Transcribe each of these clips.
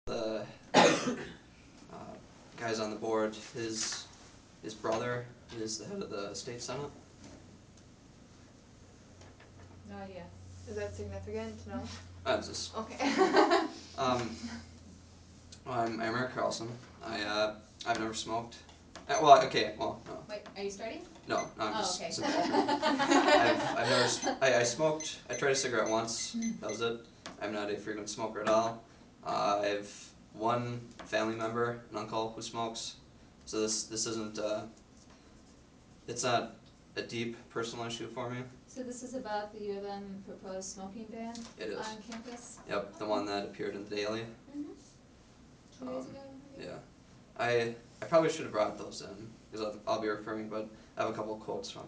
the guys on the board, his brother is the head of the state senate. No idea. Is that significant? No. That's just Okay. I'm Eric Carlson. I've never smoked. No. Wait, are you starting? No, I'm Oh, just okay. simply I've never. I smoked. I tried a cigarette once. That was it. I'm not a frequent smoker at all. I have one family member, an uncle, who smokes. So this isn't. It's not a deep personal issue for me. So this is about the U of M proposed smoking ban It is. on campus? Yep, the one that appeared in the Daily. Mm-hmm. 2 days ago? Maybe? Yeah. I probably should have brought those in because I'll be referring, but I have a couple quotes from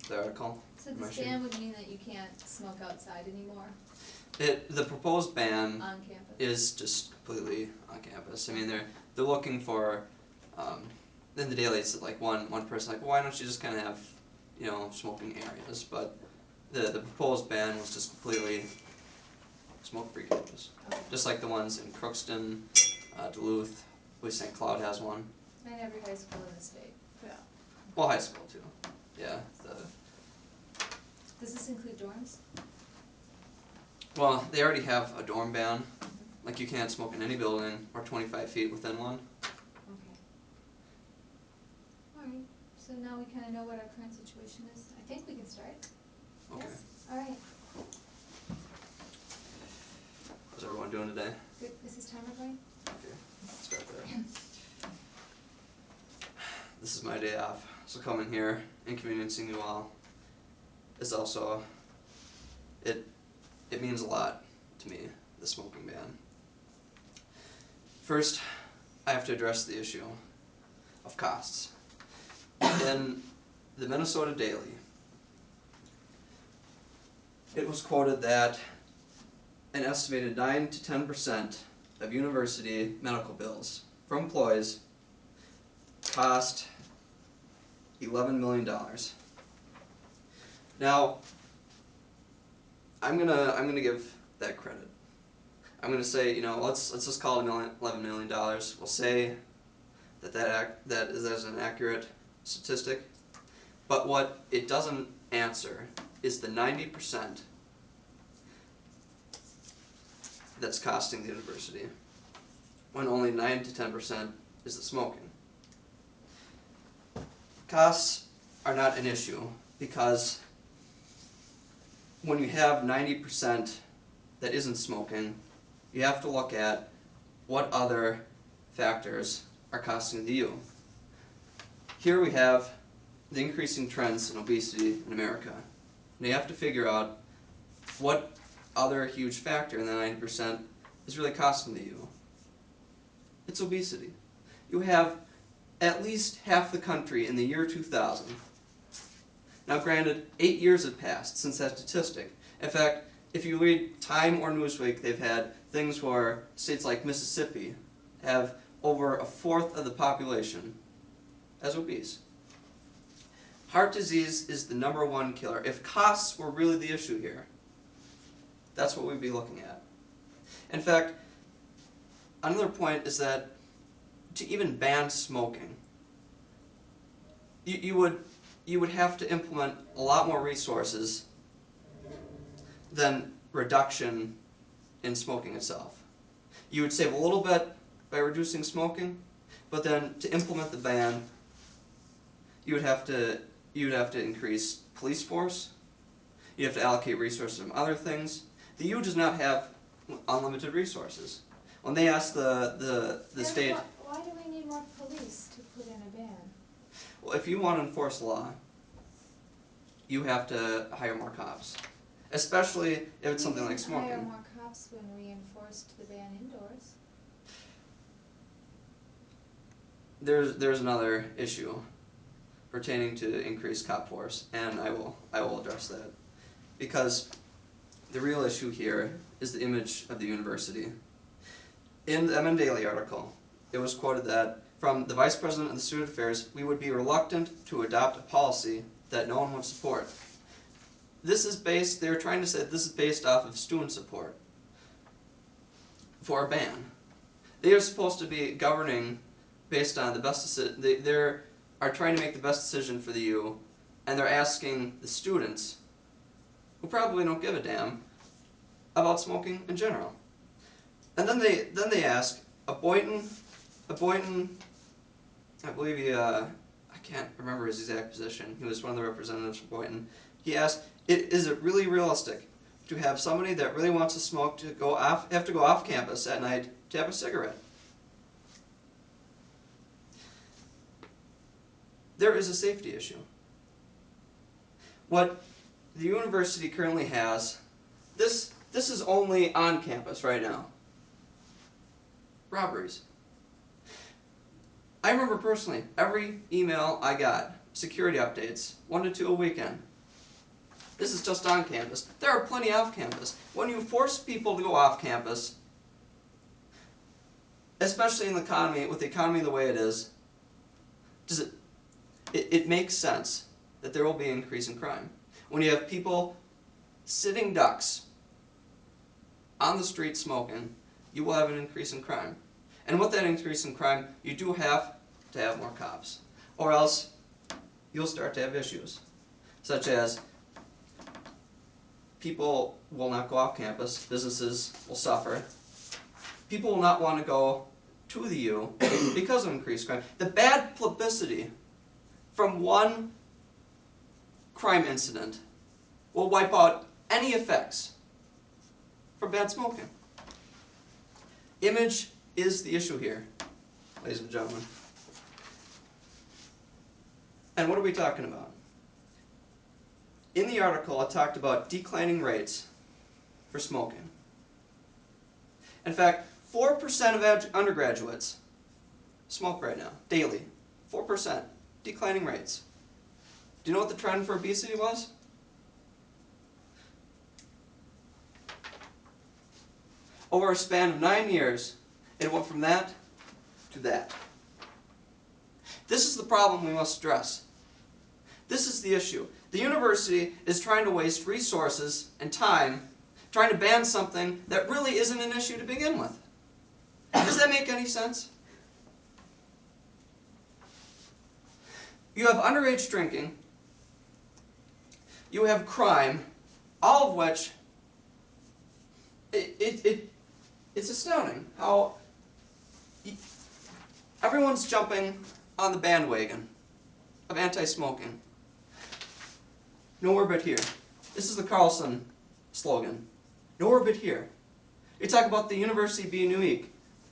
the article. So this ban would mean that you can't smoke outside anymore The proposed ban on campus? is just completely on campus. I mean, they're looking for, in the Daily it's like one person like, well, why don't you just kind of have, smoking areas? But the proposed ban was just completely smoke-free campus. Okay. Just like the ones in Crookston, Duluth, I believe St. Cloud has one. And every high school in the state. Yeah. Well, high school too. Yeah. Does this include dorms? Well, they already have a dorm ban. Mm-hmm. Like you can't smoke in any building or 25 feet within one. Okay. Alright, so now we kinda know what our current situation is. I think we can start. Okay. Yes? Alright, How's everyone doing today? good. Is this timer going? Okay, let's start there. This is my day off, so coming here, inconveniencing you all, is also, it means a lot to me, the smoking ban. First, I have to address the issue of costs. In the Minnesota Daily, it was quoted that an estimated 9 to 10% of university medical bills for employees cost $11 million. Now, I'm gonna give that credit. I'm gonna say, let's just call it $11 million. We'll say that is an accurate statistic. But what it doesn't answer is the 90% that's costing the university, when only 9 to 10% is the smoking. Costs are not an issue because when you have 90% that isn't smoking, you have to look at what other factors are costing the U. Here we have the increasing trends in obesity in America. And you have to figure out what other huge factor in the 90% is really costing the U. It's obesity. You have at least half the country in the year 2000. Now granted, 8 years have passed since that statistic. In fact, if you read Time or Newsweek, they've had things where states like Mississippi have over a fourth of the population as obese. Heart disease is the #1 killer. If costs were really the issue here, that's what we'd be looking at. In fact, another point is that to even ban smoking, you would have to implement a lot more resources than reduction in smoking itself. You would save a little bit by reducing smoking, but then to implement the ban, you would have to increase police force. You have to allocate resources from other things. The U does not have unlimited resources. When they asked the state, Why do we need more police to put in a ban? well, if you want to enforce law, you have to hire more cops, especially if it's something like smoking. We didn't hire more cops when we enforced the ban indoors. There's another issue pertaining to increased cop force, and I will address that, because the real issue here is the image of the university. In the MN Daily article, it was quoted that from the Vice President of the Student Affairs, we would be reluctant to adopt a policy that no one would support. They're trying to say this is based off of student support. for a ban. They are supposed to be governing based on the best decision. They are trying to make the best decision for the U, and they're asking the students, who probably don't give a damn, about smoking in general. And then they ask a Boynton, I believe I can't remember his exact position. He was one of the representatives from Boynton. He asked, is it really realistic to have somebody that really wants to smoke to have to go off campus at night to have a cigarette? There is a safety issue. What the university currently has, this is only on campus right now. Robberies. I remember personally, every email I got, security updates, 1 to 2 a weekend. This is just on campus. There are plenty off campus. When you force people to go off campus, especially in the economy, with the economy the way it is, it makes sense that there will be an increase in crime. When you have people sitting ducks on the street smoking, you will have an increase in crime. And with that increase in crime, you do have to have more cops. Or else, you'll start to have issues, such as people will not go off campus, businesses will suffer, people will not want to go to the U because of increased crime. The bad publicity from one crime incident will wipe out any effects from bad smoking. Image is the issue here, ladies and gentlemen. And what are we talking about? In the article, it talked about declining rates for smoking. In fact, 4% of undergraduates smoke right now, daily. 4%, declining rates. Do you know what the trend for obesity was? Over a span of 9 years, it went from that to that. This is the problem we must address. This is the issue. The university is trying to waste resources and time trying to ban something that really isn't an issue to begin with. Does that make any sense? You have underage drinking, you have crime, all of which, it's astounding how everyone's jumping on the bandwagon of anti-smoking. Nowhere but here. This is the Carlson slogan. Nowhere but here. We talk about the university being unique,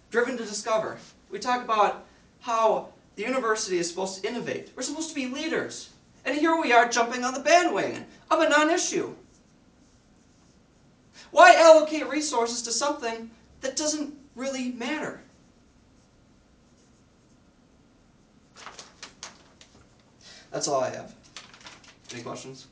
driven to discover. We talk about how the university is supposed to innovate. We're supposed to be leaders. And here we are jumping on the bandwagon of a non-issue. Why allocate resources to something that doesn't really matter? That's all I have. Any questions?